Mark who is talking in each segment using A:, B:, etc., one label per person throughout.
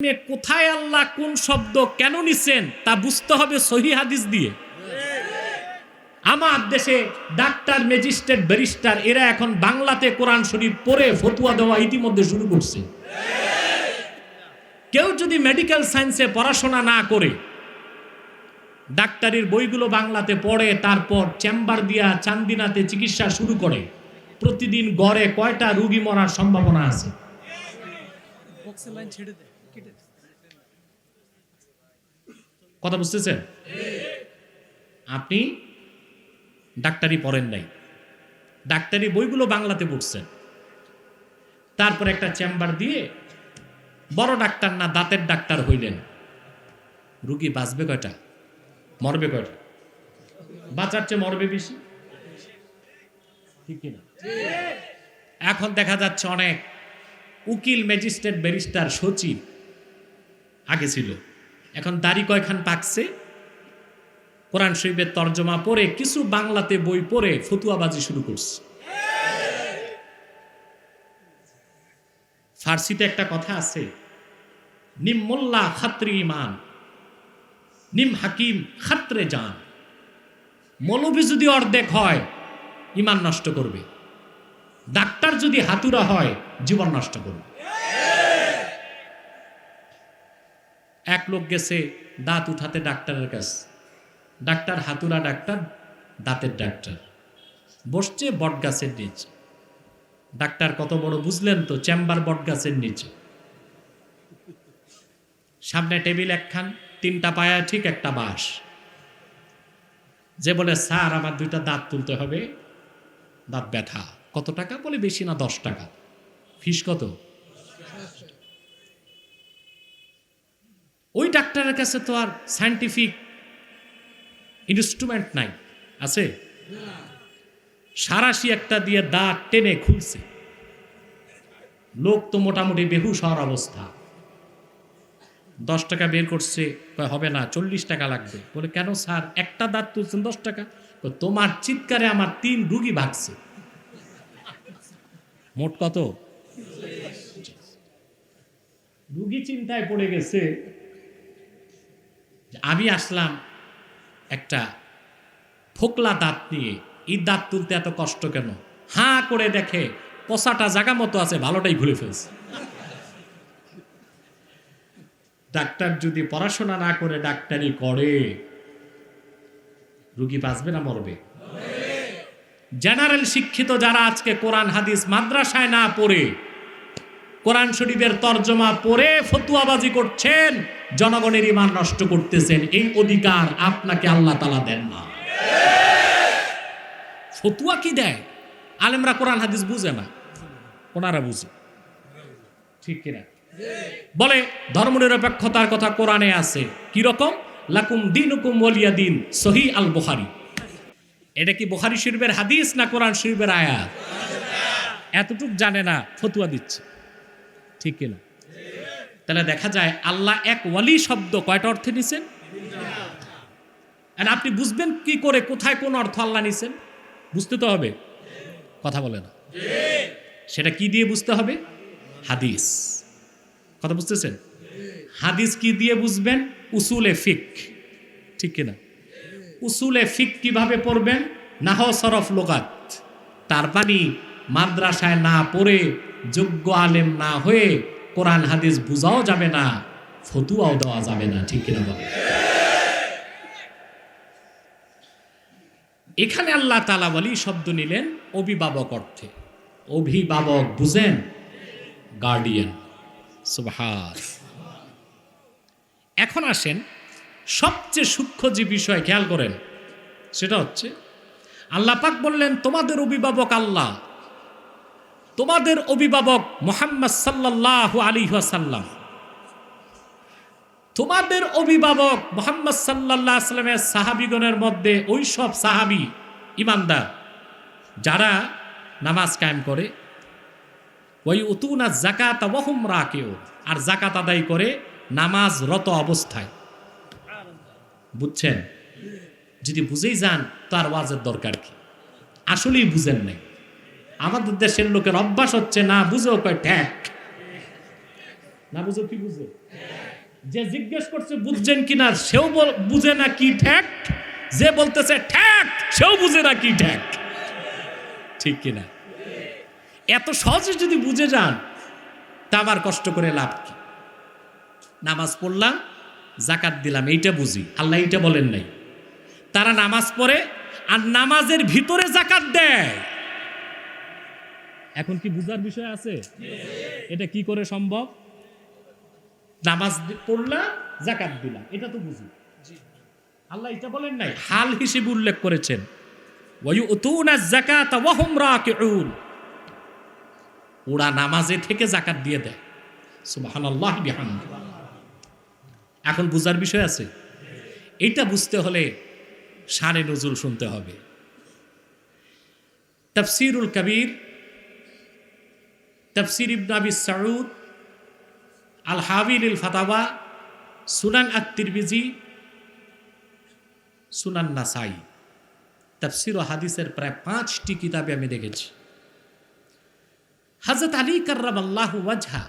A: কোথায় আল্লাহ কোন শব্দ কেন নিছেন তা বুঝতে হবে সহিহ হাদিস দিয়ে। আমার দেশে ডাক্তার, ম্যাজিস্ট্রেট, ব্যারিস্টার এরা এখন বাংলাতে কোরআন শরীফ পড়ে ফতোয়া দেওয়া ইতিমধ্যে শুরু করছে। কেউ যদি মেডিকেল সায়েন্সে পড়াশোনা না করে ডাক্তারির বইগুলো বাংলাতে পড়ে, তারপর চেম্বার দিয়া চান্দিনাতে চিকিৎসা শুরু করে, প্রতিদিন গড়ে কয়টা রোগী মরার সম্ভাবনা আছে? কথা বুঝতেছেন? আপনি ডাক্তারি পড়েন নাই, ডাক্তারি বইগুলো বাংলাতে পড়ছেন, তারপর একটা চেম্বার দিয়ে বড় ডাক্তার না দাঁতের ডাক্তার হইলেন, রুগী বাঁচবে কয়টা, মরবে কয়টা? বাঁচার চেয়ে মরবে বেশি, ঠিক কিনা? এখন দেখা যাচ্ছে অনেক উকিল, ম্যাজিস্ট্রেট, ব্যারিস্টার, সচিব আগে ছিল, এখন দাড়ি কয়খান পাকছে, কোরআন শরীফের তর্জমা পড়ে কিছু বাংলাতে বই পড়ে ফতুয়াবাজি শুরু করছে। ফার্সিতে একটা কথা আছে, নিম মোল্লা খাত্রি ইমান, নিম হাকিম খাত্রে জান। মৌলবী যদি অর্ধেক হয় ইমান নষ্ট করবে, ডাক্তার যদি হাতুরা হয় জীবন নষ্ট করবে। এক লোক গেছে দাঁত উঠাতে ডাক্তারের কাছে, ডাক্তার হাতুরা ডাক্তার, দাঁতের ডাক্তার, বসছে বট গাছের নিচে। ডাক্তার কত বড় বুঝলেন তো, চেম্বার বট গাছের নিচে, সামনে টেবিল একখান, তিনটা পায়া ঠিক একটা বাঁশ। যে বলে স্যার আমার দুইটা দাঁত তুলতে হবে, দাঁত ব্যথা, কত টাকা? বলে বেশি না, 10 টাকা। ফিস কত? ওই ডাক্তারের কাছে তো আর সায়েন্টিফিক ইনস্ট্রুমেন্ট নাই, আছে? সারাশি একটা দিয়ে দাঁত টেনে খুলছে, লোক তো মোটামুটি বেহুশ হওয়ার অবস্থা। 10 টাকা বের করছে, হবে না, 40 টাকা লাগবে। বলে কেন স্যার, একটা দাঁত তুলছেন 10 টাকা? তোমার চিৎকারে আমার 3 রুগী ভাগছে। মোট কত? রুগী চিন্তায় পড়ে গেছে। আমি আসলাম একটা ফোকলা দাঁত নিয়ে, এই দাঁত তুলতে এত কষ্ট কেন? হাঁ করে দেখে পচাটা জায়গা মতো আছে, ভালোটাই ভুলে ফেলছে। ডাক্তার যদি পড়াশোনা না করে ডাক্তারি করে, রুগী বাঁচবে না মরবে? জেনারেল শিক্ষিত যারা আজকে কোরআন হাদিস মাদ্রাসায় না পড়ে কোরআন শরীফের তর্জমা পড়ে ফতুয়াবাজি করছেন, জনগণের ঈমান নষ্ট করতেছেন, এই অধিকার আপনাকে আল্লাহ তাআলা দেন না। ফতুয়া কি দেয়? আলেমরা কোরআন হাদিস বুঝে না, ওনারা বুঝে, ঠিক কিনা? বলে ধর্মনিরপেক্ষতার কথা কোরআনে আছে, কি রকম? লাকুম দীনুকুম ওয়ালিয়া দিন, সহিহ আল বুখারী। এটা কি বুখারী শরীফের হাদিস না কোরআন শরীফের আয়াত? এতটুক জানে না, ফতুয়া দিচ্ছে, ঠিক কিনা? তাহলে দেখা যায় আল্লাহ এক ওয়ালি শব্দ কয়টা অর্থে নিছেন? আর আপনি বুঝবেন কি করে কোথায় কোন অর্থ আল্লাহ নিছেন? বুঝতে তো হবে, কথা বলে না। সেটা কি দিয়ে বুঝতে হবে? হাদিস। কথা বুঝতেছেন? হাদিস কি দিয়ে বুঝবেন? উসুলে ফিক, ঠিক কিনা? উসুলে ফিক কিভাবে পড়বেন? নাহও সরফ লুগাত। তার মানে মাদ্রাসায় না পড়ে, যোগ্য আলেম না হয়ে কোরআন হাদিস বুঝাও যাবে না, ফতুয়াও দেওয়া যাবে না, ঠিক কিনা বলে? এখানে আল্লাহ তাআলা ওয়ালি শব্দ নিলেন অভিভাবক অর্থে। অভিভাবক বুঝেন? গার্ডিয়ান। সুবহান। এখন আসেন সবচেয়ে সূক্ষ্ম যে বিষয়, খেয়াল করেন, সেটা হচ্ছে আল্লাহ পাক বললেন তোমাদের অভিভাবক আল্লাহ, তোমাদের অভিভাবক মুহাম্মদ সাল্লাল্লাহু আলাইহি ওয়াসাল্লাম। তোমাদের অভিভাবক মুহাম্মদ সাল্লাল্লাহু আলাইহি ওয়াসাল্লামের সাহাবীগণের মধ্যে ওই সব সাহাবী ঈমানদার যারা নামাজ কায়েম করে, ওই উতুনা যাকাত ওয়া হুম রাকিউন, আর যাকাত আদায় করে নামাজরত অবস্থায়। বুঝছেন? যদি বুঝেই যান তো আর ওয়াজের দরকার কি? আসলেই বুঝেন নাই। আমাদের দেশের লোকের অভ্যাস হচ্ছে না বুঝেও কয় ঠ্যাক, না বুঝো কি বুঝে? যে জিজ্ঞেস করছে বুঝছেন কিনা সেও বুঝে না কি ঠ্যাক, যে বলতেছে ঠ্যাক সেও বুঝে না কি ঠ্যাক। ঠিক কিনা? এত সহজে যদি বুঝে যান তা আমার কষ্ট করে লাভ কি? নামাজ পড়লাম, জাকাত দিলাম, এইটা বুঝি, আল্লাহ এইটা বলেন নাই। তারা নামাজ পড়ে আর নামাজের ভিতরে জাকাত দেয়। এখন কি বুঝার বিষয় আছে? এটা কি করে সম্ভব? নামাজ পড়লাম, জাকাত দিলাম, এটা তো বুঝি, আল্লাহ এটা বলেন নাই, হাল হিসেবে উল্লেখ করেছেন। ওয়ায়ুতুনা যাকাতা ওয়া হুম রাকিউন, ওরা নামাজে থেকে জাকাত দিয়ে দেয়। সুবহানাল্লাহ বিহামদি। এখন বুঝার বিষয় আছে। এইটা বুঝতে হলে শানে নজুল শুনতে হবে। তাফসীরুল কবির, তাফসীর ইবনে আবি সাউদ, আল হাবিলিল ফাতাওয়া, সুনান আত-তিরমিজি, সুনান নাসাই, তাফসীর ও হাদিসের প্রায় 5টি কিতাবে আমি দেখেছি। হযরত আলী কাররামাল্লাহু ওয়াজহা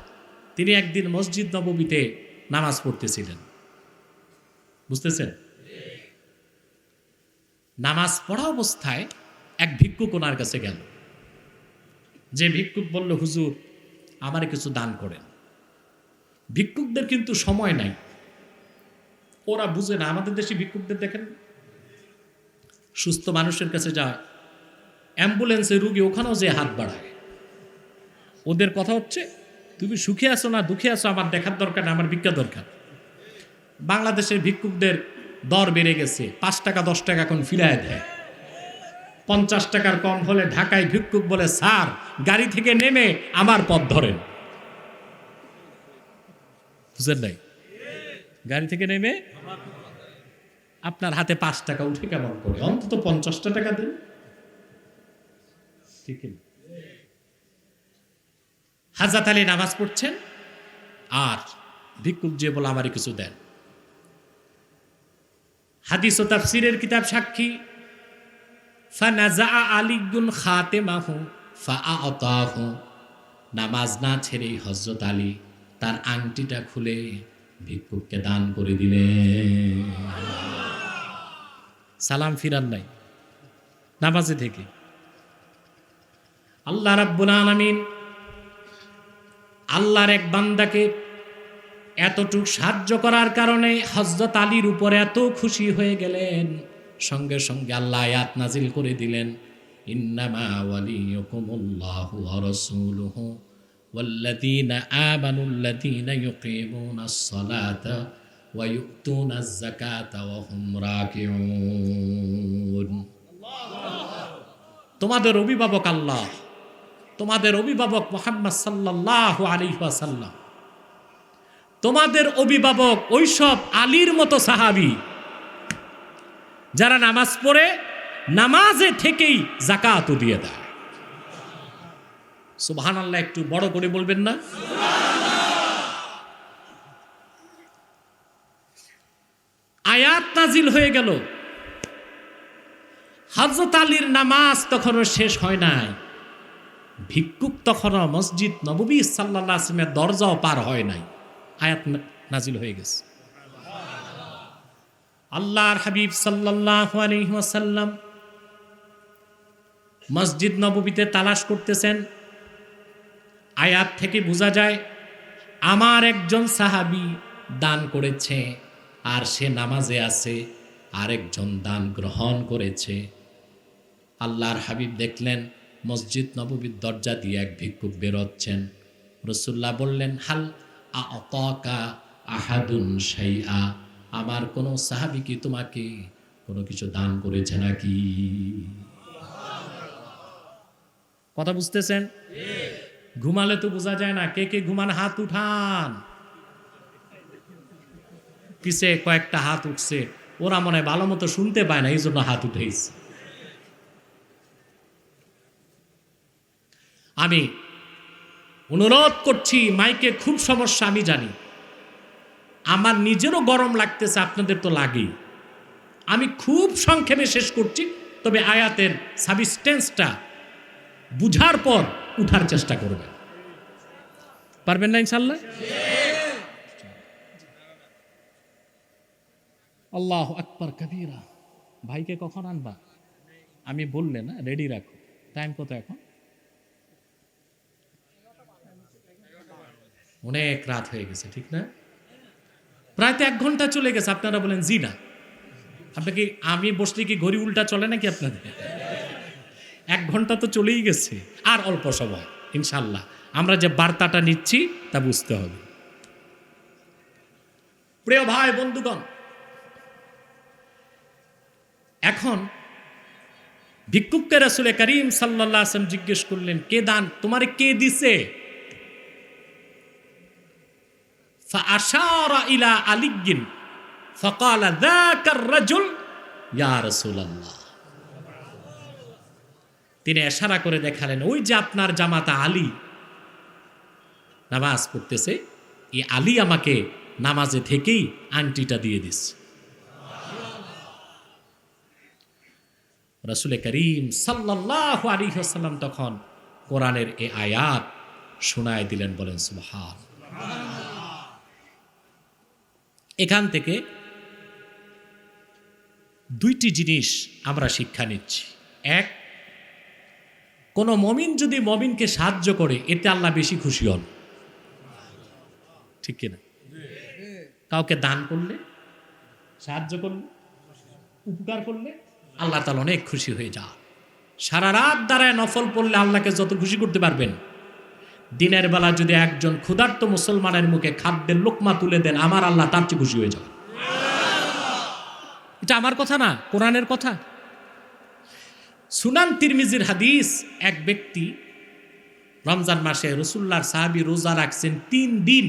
A: তিনি একদিন মসজিদ নববীতে নামাজ পড়তেছিলেন। বুঝতেছেন? নামাজ পড়া অবস্থায় এক ভিক্ষুক ওনার কাছে গেল। যে ভিক্ষুক বলল, হুজুর আমারে কিছু দান করেন। ভিক্ষুকদের কিন্তু সময় নাই, ওরা বুঝে না। আমাদের দেশে ভিক্ষুকদের দেখেন, সুস্থ মানুষের কাছে যায়, অ্যাম্বুলেন্সে রুগী ওখানেও যে হাত বাড়ায়। ওদের কথা হচ্ছে তুমি সুখে আছো না দুঃখে আছো আমার দেখার দরকার না, আমার ভিক্ষা দরকার। বাংলাদেশের ভিক্ষুকদের দর বেড়ে গেছে, 5 টাকা 10 টাকা এখন ফিরায় দেয়। 50 টাকার কম হলে ঢাকায় ভিক্ষুক বলে, স্যার গাড়ি থেকে নেমে আমার পথ ধরেন। বুঝলেন নাই? গাড়ি থেকে নেমে আপনার হাতে 5 টাকা উঠে কেমন করে? অন্তত 50 টাকা দেন। ঠিক না? হযরত আলী নামাজ পড়ছেন আর ভিক্ষুক যে বলে আমারে কিছু দেন। হাদিস ও তাফসীরের কিতাব সাক্ষী, ফানাজা আলীগুন খাতেমাহু ফাআতাহু, নামাজ না ছেড়েই হযরত আলী তার আংটিটা খুলে ভিক্ষুককে দান করে দিলেন। সালাম ফিরান নাই নামাজে থেকে। আল্লাহ রাব্বুল আলামিন আল্লাহর এক বান্দাকে এতটুক সাহায্য করার কারণে হযরত আলীর উপর এত খুশি হয়ে গেলেন, সঙ্গে সঙ্গে আল্লাহ আয়াত নাজিল করে দিলেন, ইন্নামা ওয়ালিয়ুকুমুল্লাহু ওয়া রাসূলুহু ওয়াল্লাযীনা আমানুল্লাযীনা ইউকিমুনাস সালাতা ওয়া ইউতুনাজ যাকাতা ওয়া হুম রাকিউন। তোমাদের অভিভাবক আল্লাহ, তোমাদের অভিভাবক মুহাম্মদ সাল্লাল্লাহু আলাইহি ওয়াসাল্লাম, তোমাদের অভিভাবক ওইসব আলীর মতো সাহাবী যারা নামাজ পড়ে নামাজে থেকেই যাকাতও দিয়ে দেয়। সুবহানাল্লাহ, একটু বড় করে বলবেন না? আয়াত নাজিল হয়ে গেল। হযরত আলীর নামাজ তখনও শেষ হয় নাই, ভিক্ষুক তখনও মসজিদ নববী সাল্লাল্লাহু আলাইহি ওয়াসাল্লামের দরজাও পার হয় নাই, আয়াত নাজিল হয়ে গেছে। আল্লাহর হাবিব সাল্লাল্লাহু আলাইহি ওয়াসাল্লাম মসজিদ নববীতে তালাশ করতেছেন। আয়াত থেকে বোঝা যায় আমার একজন সাহাবী দান করেছে আর সে নামাজে আছে, আরেকজন দান গ্রহণ করেছে। আল্লাহর হাবিব দেখলেন মসজিদ নববীর দরজা দিয়ে এক ভিক্ষুক বেরোচ্ছেন। রাসূলুল্লাহ বললেন, হাল আ'তাকা আহাদুন শাইআ, আমার কোনো সাহাবী কি তোমাকে কোনো কিছু দান করেছে নাকি? কথা বুঝতেছেন? ঘুমালে তো বোঝা যায় না, কে কে ঘুমান হাত উঠান। পিছে কয়েকটা হাত উঠছে, ওরা মনে হয় ভালো মতো শুনতে পায় না, এই জন্য হাত উঠেছে। আমি অনুরোধ করছি, মাইকে খুব সমস্যা আমি জানি, আমার নিজেরও গরম লাগতেছে, আপনাদের তো লাগেই। আমি খুব সংক্ষেপে শেষ করছি, তবে আয়াতের সাবস্টেন্সটা বুঝার পর উঠার চেষ্টা করবেন। পারবেন না ইনশাআল্লাহ? আল্লাহ আকবার কবীরা। ভাইকে কখন আনবা? আমি বললে না, রেডি রাখো। টাইম কত এখন? অনেক রাত হয়ে গেছে, ঠিক না? প্রায় তো 1 ঘন্টা চলে গেছে। আপনারা বলেন জি না। আপনি কি, আমি বসলে কি ঘড়ি উল্টা চলে নাকি আপনাদের? 1 ঘন্টা তো চলেই গেছে, আর অল্প সময়। ইনশাল্লাহ আমরা যে বার্তাটা নিচ্ছি তা বুঝতে হবে। প্রিয় ভাই বন্ধুগণ, এখন ভিক্ষুককে রাসূল করিম সাল্লাল্লাহু আলাইহি ওয়াসাল্লাম জিজ্ঞেস করলেন, কে দান তোমারে কে দিছে? ফাআশারা ইলা আলিয়্যিন ফাকালা যাকার রাজুল ইয়া রাসূলুল্লাহ। তিনি ইশারা করে দেখালেন, ওই যে আপনার জামাতা আলী নামাজ পড়তেছে, এই আলী আমাকে নামাজে থেকেই আংটিটা দিয়ে দিচ্ছে। রাসূল করিম সাল্লাল্লাহু আলাইহি ওয়াসাল্লাম তখন কোরআনের এই আয়াত শোনায় দিলেন, বলেন সুবহানাল্লাহ। এখান থেকে 2টি জিনিস আমরা শিক্ষা নিচ্ছি। এক, কোন মমিন যদি মমিনকে সাহায্য করে, এতে আল্লাহ বেশি খুশি হন, ঠিক কিনা? কাউকে দান করলে, সাহায্য করলে, উপকার করলে আল্লাহ তাআলা অনেক খুশি হয়ে যান। সারা রাত দাঁড়ায় নফল পড়লে আল্লাহকে যত খুশি করতে পারবেন, দিনের বেলা যদি একজন ক্ষুধার্ত মুসলমানের মুখে খাদ্যের লোকমা তুলে দেন, আমার আল্লাহ তার চেয়ে খুশি হয়ে যাবে। এটা আমার কথা না, কোরআনের কথা। সুনান তিরমিজির হাদিস, এক ব্যক্তি রমজান মাসে রাসূলুল্লাহর সাহাবী রোজা রাখছেন 3 দিন,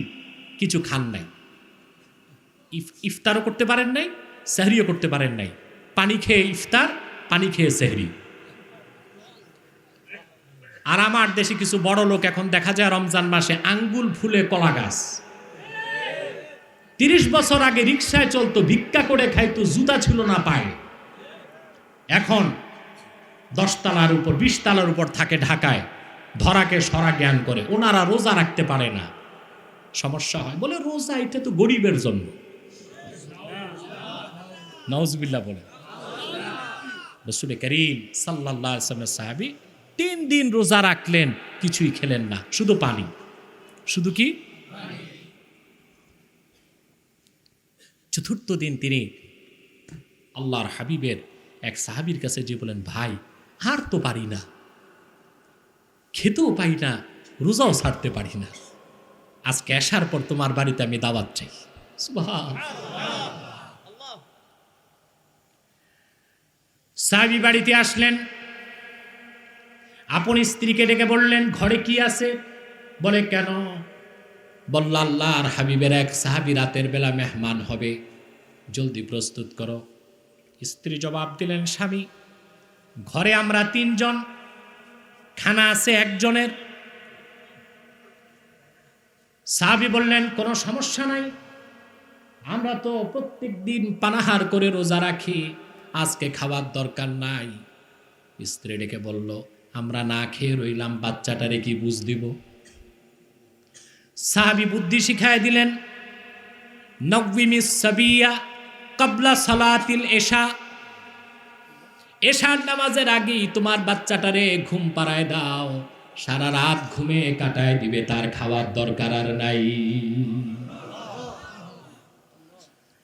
A: কিছু খান নাই, ইফতারও করতে পারেন নাই, সেহরিও করতে পারেন নাই। পানি খেয়ে ইফতার, পানি খেয়ে সেহরি। আর আমার দেশে কিছু বড় লোক এখন দেখা যায় রমজান মাসে আঙ্গুল ফুলে কলা গাছ। 30 বছর আগে রিকশায় চলতো, ভিক্ষা করে খাইতো, জুতা ছিল না পায়ে, এখন 10 তলার উপর 20 তলার উপর থাকে ঢাকায়, ধরাকে সরা জ্ঞান করে। ওনারা রোজা রাখতে পারে না, সমস্যা হয়, বলে রোজা এটা তো গরিবের জন্য। নাউজুবিল্লাহ বলে। রাসূল করিম সাল্লাল্লাহু আলাইহি ওয়াসাল্লাম সাহাবী 3 দিন রোজা রাখলেন, কিছুই খেলেন না, শুধু পানি। শুধু কি? চতুর্থ দিন তিনি আল্লাহর হাবিবের এক সাহাবীর কাছে যে বলেন, ভাই আর তো পারি না, খেতেও পাই না, রোজাও ছাড়তে পারি না, আজকে আসার পর তোমার বাড়িতে আমি দাওয়াত চাই। সুবহানাল্লাহ। সাহাবী বাড়িতে আসলেন, আপন স্ত্রীকে ডেকে বললেন, ঘরে কি আছে? বলে কেন? বলল, আল্লাহর হাবিবের এক সাহাবী রাতের বেলা মেহমান হবে, জলদি প্রস্তুত করো। স্ত্রী জবাব দিলেন, স্বামী ঘরে আমরা 3 জন, খানা আছে 1 জনের। সাহাবী বললেন, কোনো সমস্যা নাই, আমরা তো প্রত্যেক দিন পানাহার করে রোজা রাখি, আজকে খাওয়ার দরকার নাই। স্ত্রী ডেকে বলল, আমরা না খেয়ে রইলাম, বাচ্চাটারে কি বুঝ দিব? সাহাবী বুদ্ধি শিখায় দিলেন, নওয়িমিস সাবিয়া ক্বাবলা সালাতিল ইশা, এশার নামাজের আগেই তোমার বাচ্চাটারে ঘুম পাড়ায় দাও, সারা রাত ঘুমে কাটায় দিবে, তার খাওয়ার দরকার আর নাই।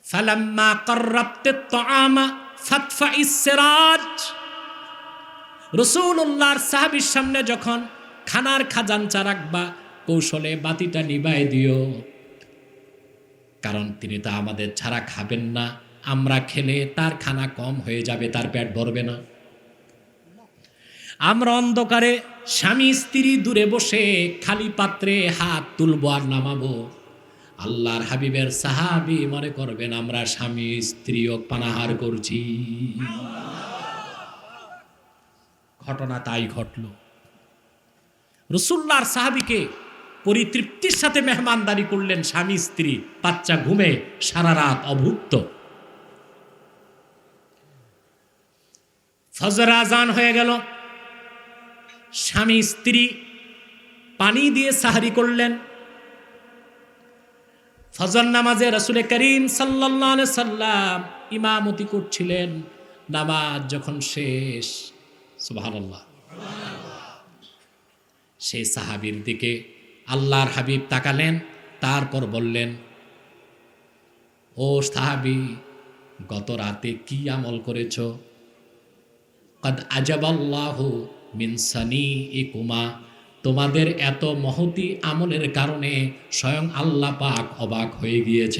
A: ফালাম্মা কাররাবতিত তাআমা ফাতফাইস সিরাজ, রাসূলুল্লাহর সাহাবীর সামনে যখন খানার খাজাঞ্চা রাখবা, কৌশলে বাতিটা নিভায় দিও, কারণ তিনি তো আমাদের ছাড়া খাবেন না, আমরা খেলে তার খানা কম হয়ে যাবে, তার পেট ভরবে না। আমরা অন্ধকারে স্বামী স্ত্রী দূরে বসে খালি পাত্রে হাত তুলবো আর নামাবো, আল্লাহর হাবিবের সাহাবী মনে করবেন আমরা স্বামী স্ত্রীও পানাহার করছি। ঘটনা তাই ঘটল। রাসূলুল্লাহর সাহাবীকে পরিতৃপ্তির সাথে মেহমানদারি করলেন স্বামী স্ত্রী, বাচ্চা ঘুমে সারা রাত অভুক্ত। ফজর আজান হয়ে গেল, স্বামী স্ত্রী পানি দিয়ে সাহরি করলেন। ফজর নামাজে রাসূল করিম সাল্লাল্লাহু আলাইহি সাল্লাম ইমামতি করছিলেন। নামাজ যখন শেষ, সুবহানাল্লাহ, সেই সাহাবীর দিকে আল্লাহর হাবিব তাকালেন, তারপর বললেন, ও সাহাবী, গত রাতে কি আমল করেছ? কদ আজাবাল্লাহু মিন সানিইকুমা, তোমাদের এত মহতি আমলের কারণে স্বয়ং আল্লাহ পাক অবাক হয়ে গিয়েছে।